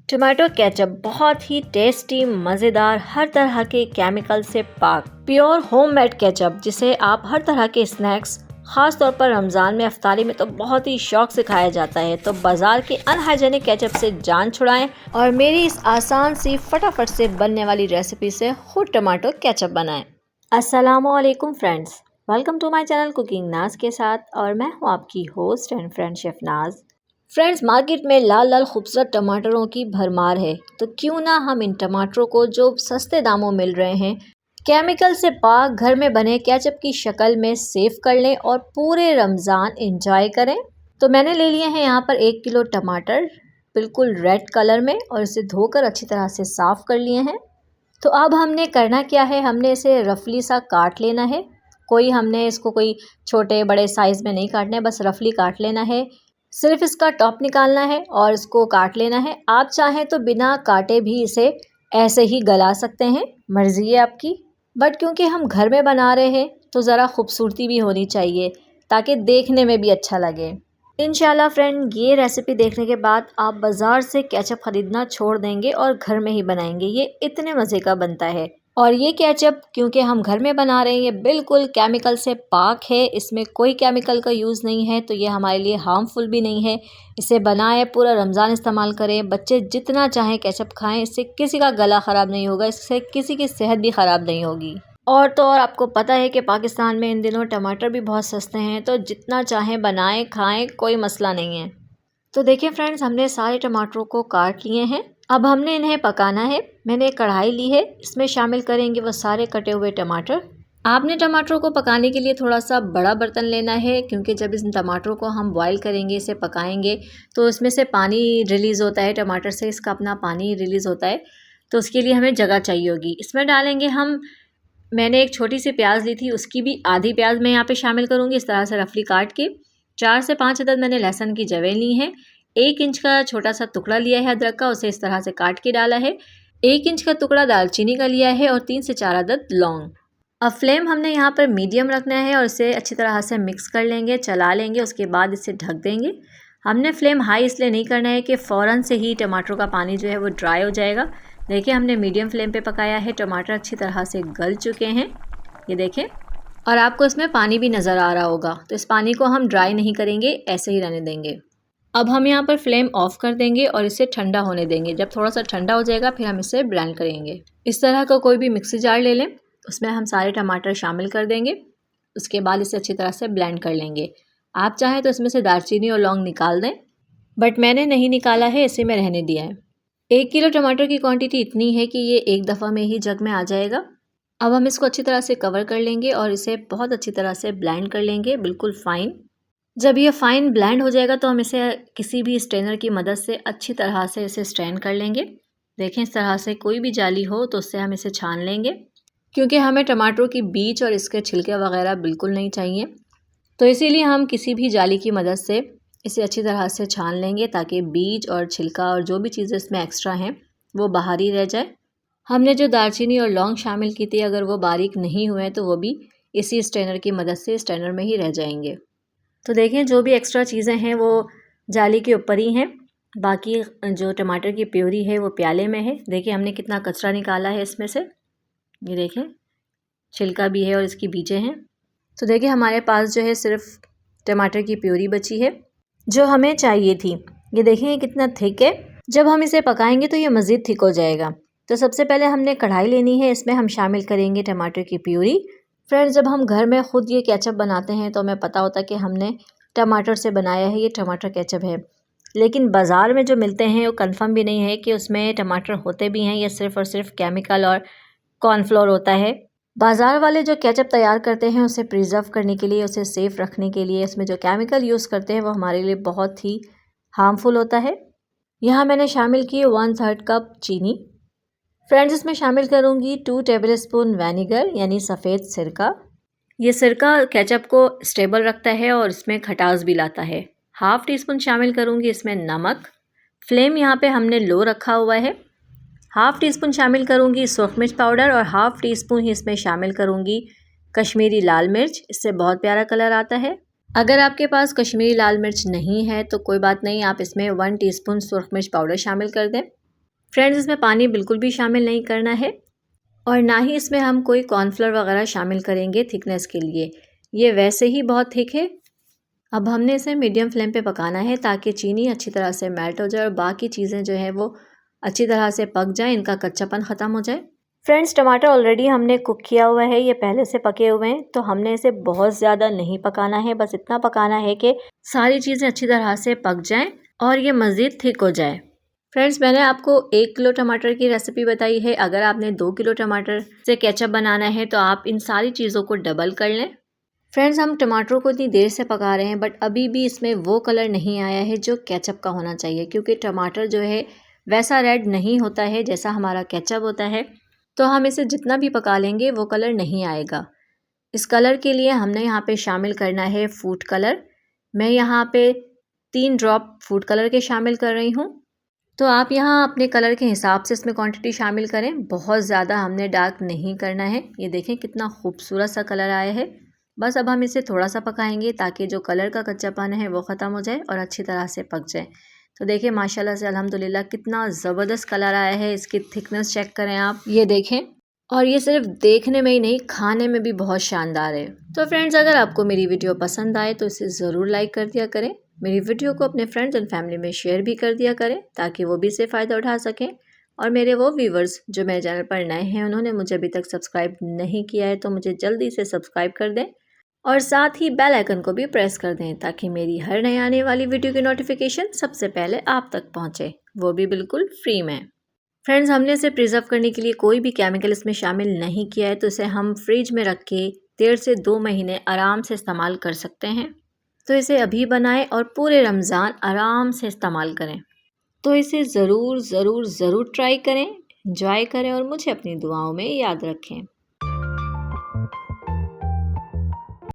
Tomato ketchup बहुत ही tasty, मज़ेदार, हर तरह के केमिकल से पाक प्योर होममेड केचप जिसे आप हर तरह के स्नैक्स, ख़ास तौर पर रमज़ान में अफ्तारी में तो बहुत ही शौक से खाया जाता है। तो बाज़ार के अनहाइजेनिक केचप से जान छुड़ाएं और मेरी इस आसान सी फटाफट से बनने वाली रेसिपी से खुद टोमेटो केचप बनाएं। अस्सलामुअलैकुम friends, welcome to my channel cooking Naaz के साथ और मैं हूँ आपकी host and friend chef Naaz. Friends, market में लाल लाल खूबसूरत टमाटरों की भरमार है, तो क्यों ना हम इन टमाटरों को जो सस्ते दामों मिल रहे हैं केमिकल से पाक घर में बने केचप की शक्ल में सेव कर लें और पूरे रमज़ान एंजॉय करें। तो मैंने ले लिए हैं यहाँ पर 1 किलो टमाटर बिल्कुल रेड कलर में और इसे धोकर अच्छी तरह से साफ़ कर लिए हैं। तो अब हमने करना क्या है, हमने इसे रफली सा काट लेना है। हमने इसको कोई छोटे बड़े साइज़ में नहीं काटना है, बस रफली काट लेना है। सिर्फ इसका टॉप निकालना है और इसको काट लेना है। आप चाहें तो बिना काटे भी इसे ऐसे ही गला सकते हैं, मर्ज़ी है आपकी। बट क्योंकि हम घर में बना रहे हैं तो ज़रा खूबसूरती भी होनी चाहिए ताकि देखने में भी अच्छा लगे। इंशाल्लाह फ्रेंड, ये रेसिपी देखने के बाद आप बाज़ार से केचप ख़रीदना छोड़ देंगे और घर में ही बनाएंगे। ये इतने मज़े का बनता है। और ये केचप क्योंकि हम घर में बना रहे हैं, ये बिल्कुल केमिकल से पाक है, इसमें कोई केमिकल का यूज़ नहीं है, तो ये हमारे लिए हार्मफुल भी नहीं है। इसे बनाएं, पूरा रमज़ान इस्तेमाल करें, बच्चे जितना चाहें केचप खाएं, इससे किसी का गला ख़राब नहीं होगा, इससे किसी की सेहत भी ख़राब नहीं होगी। और तो और आपको पता है कि पाकिस्तान में इन दिनों टमाटर भी बहुत सस्ते हैं, तो जितना चाहें बनाएं खाएं, कोई मसला नहीं है। तो देखिए फ्रेंड्स, हमने सारे टमाटरों को काट लिए हैं। अब हमने इन्हें पकाना है। मैंने एक कढ़ाई ली है, इसमें शामिल करेंगे वो सारे कटे हुए टमाटर। आपने टमाटरों को पकाने के लिए थोड़ा सा बड़ा बर्तन लेना है, क्योंकि जब इन टमाटरों को हम बॉईल करेंगे, इसे पकाएंगे, तो इसमें से पानी रिलीज़ होता है, टमाटर से इसका अपना पानी रिलीज़ होता है, तो उसके लिए हमें जगह चाहिए होगी। इसमें डालेंगे मैंने एक छोटी सी प्याज ली थी, उसकी भी आधी प्याज मैं यहाँ पे शामिल करूँगी, इस तरह से रफली काट के। 4 से 5 अदद मैंने लहसुन की जवें ली हैं। 1 इंच का छोटा सा टुकड़ा लिया है अदरक का, उसे इस तरह से काट के डाला है। 1 इंच का टुकड़ा दालचीनी का लिया है और 3 से 4 अदद लौंग। अब फ्लेम हमने यहाँ पर मीडियम रखना है और इसे अच्छी तरह से मिक्स कर लेंगे, चला लेंगे, उसके बाद इसे ढक देंगे। हमने फ्लेम हाई इसलिए नहीं करना है कि फ़ौरन से ही टमाटरों का पानी जो है वो ड्राई हो जाएगा। देखिए, हमने मीडियम फ्लेम पे पकाया है, टमाटर अच्छी तरह से गल चुके हैं, ये देखें, और आपको इसमें पानी भी नज़र आ रहा होगा। तो इस पानी को हम ड्राई नहीं करेंगे, ऐसे ही रहने देंगे। अब हम यहाँ पर फ्लेम ऑफ़ कर देंगे और इसे ठंडा होने देंगे। जब थोड़ा सा ठंडा हो जाएगा फिर हम इसे ब्लेंड करेंगे। इस तरह का कोई भी मिक्सी जार ले लें, उसमें हम सारे टमाटर शामिल कर देंगे, उसके बाद इसे अच्छी तरह से ब्लेंड कर लेंगे। आप चाहें तो इसमें से दालचीनी और लौंग निकाल दें, बट मैंने नहीं निकाला है, इसे मैं रहने दिया है। 1 किलो टमाटर की क्वांटिटी इतनी है कि ये एक दफ़ा में ही जग में आ जाएगा। अब हम इसको अच्छी तरह से कवर कर लेंगे और इसे बहुत अच्छी तरह से ब्लेंड कर लेंगे, बिल्कुल फ़ाइन। जब ये फ़ाइन ब्लेंड हो जाएगा तो हम इसे किसी भी स्ट्रेनर की मदद से अच्छी तरह से इसे स्ट्रेन कर लेंगे। देखें, इस तरह से कोई भी जाली हो तो उससे हम इसे छान लेंगे, क्योंकि हमें टमाटरों की बीज और इसके छिलके वगैरह बिल्कुल नहीं चाहिए। तो इसीलिए हम किसी भी जाली की मदद से इसे अच्छी तरह से छान लेंगे ताकि बीज और छिलका और जो भी चीज़ें इसमें एक्स्ट्रा हैं वो बाहर ही रह जाए। हमने जो दालचीनी और लौंग शामिल की थी, अगर वो बारीक नहीं हुए तो वो भी इसी स्ट्रेनर की मदद से स्ट्रेनर में ही रह जाएंगे। तो देखें, जो भी एक्स्ट्रा चीज़ें हैं वो जाली के ऊपर ही हैं, बाकी जो टमाटर की प्यूरी है वो प्याले में है। देखिए, हमने कितना कचरा निकाला है इसमें से, ये देखें, छिलका भी है और इसकी बीजें हैं। तो देखिए, हमारे पास जो है सिर्फ टमाटर की प्यूरी बची है जो हमें चाहिए थी। ये देखें, ये कितना थिक है। जब हम इसे पकाएंगे तो ये मज़ीद थिक हो जाएगा। तो सबसे पहले हमने कढ़ाई लेनी है, इसमें हम शामिल करेंगे टमाटर की प्यूरी। फ्रेंड्स, जब हम घर में ख़ुद ये केचप बनाते हैं तो हमें पता होता है कि हमने टमाटर से बनाया है, ये टमाटर केचप है। लेकिन बाज़ार में जो मिलते हैं वो कंफर्म भी नहीं है कि उसमें टमाटर होते भी हैं या सिर्फ़ और सिर्फ केमिकल और कॉर्नफ्लोर होता है। बाज़ार वाले जो केचप तैयार करते हैं उसे प्रिजर्व करने के लिए, उसे सेफ़ रखने के लिए, उसमें जो केमिकल यूज़ करते हैं वो हमारे लिए बहुत ही हार्मफुल होता है। यहाँ मैंने शामिल की 1/3 कप चीनी। फ्रेंड्स, इसमें शामिल करूँगी 2 टेबल स्पून विनेगर यानी सफ़ेद सिरका। ये सिरका केचप को स्टेबल रखता है और इसमें खटास भी लाता है। 1/2 टीस्पून शामिल करूँगी इसमें नमक। फ्लेम यहाँ पे हमने लो रखा हुआ है। 1/2 टीस्पून शामिल करूँगी सुरख मिर्च पाउडर और 1/2 टीस्पून ही इसमें शामिल करूँगी कश्मीरी लाल मिर्च। इससे बहुत प्यारा कलर आता है। अगर आपके पास कश्मीरी लाल मिर्च नहीं है तो कोई बात नहीं, आप इसमें 1 टीस्पून सुरख मिर्च पाउडर शामिल कर दें। फ्रेंड्स, इसमें पानी बिल्कुल भी शामिल नहीं करना है और ना ही इसमें हम कोई कॉर्नफ्लोर वगैरह शामिल करेंगे थिकनेस के लिए। ये वैसे ही बहुत थिक है। अब हमने इसे मीडियम फ्लेम पे पकाना है ताकि चीनी अच्छी तरह से मेल्ट हो जाए और बाकी चीज़ें जो है वो अच्छी तरह से पक जाएं, इनका कच्चापन ख़त्म हो जाए। फ्रेंड्स, टमाटर ऑलरेडी हमने कुक किया हुआ है, ये पहले से पके हुए हैं, तो हमने इसे बहुत ज़्यादा नहीं पकाना है, बस इतना पकाना है कि सारी चीज़ें अच्छी तरह से पक जाएं और ये मज़ीद थिक हो जाए। फ्रेंड्स, मैंने आपको 1 किलो टमाटर की रेसिपी बताई है। अगर आपने 2 किलो टमाटर से केचप बनाना है तो आप इन सारी चीज़ों को डबल कर लें। फ्रेंड्स, हम टमाटरों को इतनी देर से पका रहे हैं बट अभी भी इसमें वो कलर नहीं आया है जो केचप का होना चाहिए, क्योंकि टमाटर जो है वैसा रेड नहीं होता है जैसा हमारा केचप होता है। तो हम इसे जितना भी पका लेंगे वो कलर नहीं आएगा। इस कलर के लिए हमने यहाँ पे शामिल करना है फूड कलर। मैं यहाँ पे 3 ड्रॉप फूड कलर के शामिल कर रही हूँ। तो आप यहाँ अपने कलर के हिसाब से इसमें क्वांटिटी शामिल करें। बहुत ज़्यादा हमने डार्क नहीं करना है। ये देखें कितना खूबसूरत सा कलर आया है। बस अब हम इसे थोड़ा सा पकाएंगे ताकि जो कलर का कच्चापन है वो ख़त्म हो जाए और अच्छी तरह से पक जाए। तो देखिए माशाल्लाह से अल्हम्दुलिल्लाह कितना ज़बरदस्त कलर आया है। इसकी थिकनेस चेक करें आप, ये देखें। और ये सिर्फ देखने में ही नहीं, खाने में भी बहुत शानदार है। तो फ्रेंड्स, अगर आपको मेरी वीडियो पसंद आए तो इसे ज़रूर लाइक कर दिया करें। मेरी वीडियो को अपने फ्रेंड्स एंड फैमिली में शेयर भी कर दिया करें ताकि वो भी इससे फ़ायदा उठा सकें। और मेरे वो व्यूवर्स जो मेरे चैनल पर नए हैं, उन्होंने मुझे अभी तक सब्सक्राइब नहीं किया है तो मुझे जल्दी से सब्सक्राइब कर दें और साथ ही बेल आइकन को भी प्रेस कर दें ताकि मेरी हर नई आने वाली वीडियो की नोटिफिकेशन सबसे पहले आप तक पहुँचे, वो भी बिल्कुल फ्री में। फ्रेंड्स, हमने इसे प्रिजर्व करने के लिए कोई भी केमिकल इसमें शामिल नहीं किया है, तो इसे हम फ्रिज में रख के 1.5 से 2 महीने आराम से इस्तेमाल कर सकते हैं। तो इसे अभी बनाएं और पूरे रमज़ान आराम से इस्तेमाल करें। तो इसे ज़रूर ज़रूर ज़रूर ट्राई करें, एंजॉय करें और मुझे अपनी दुआओं में याद रखें।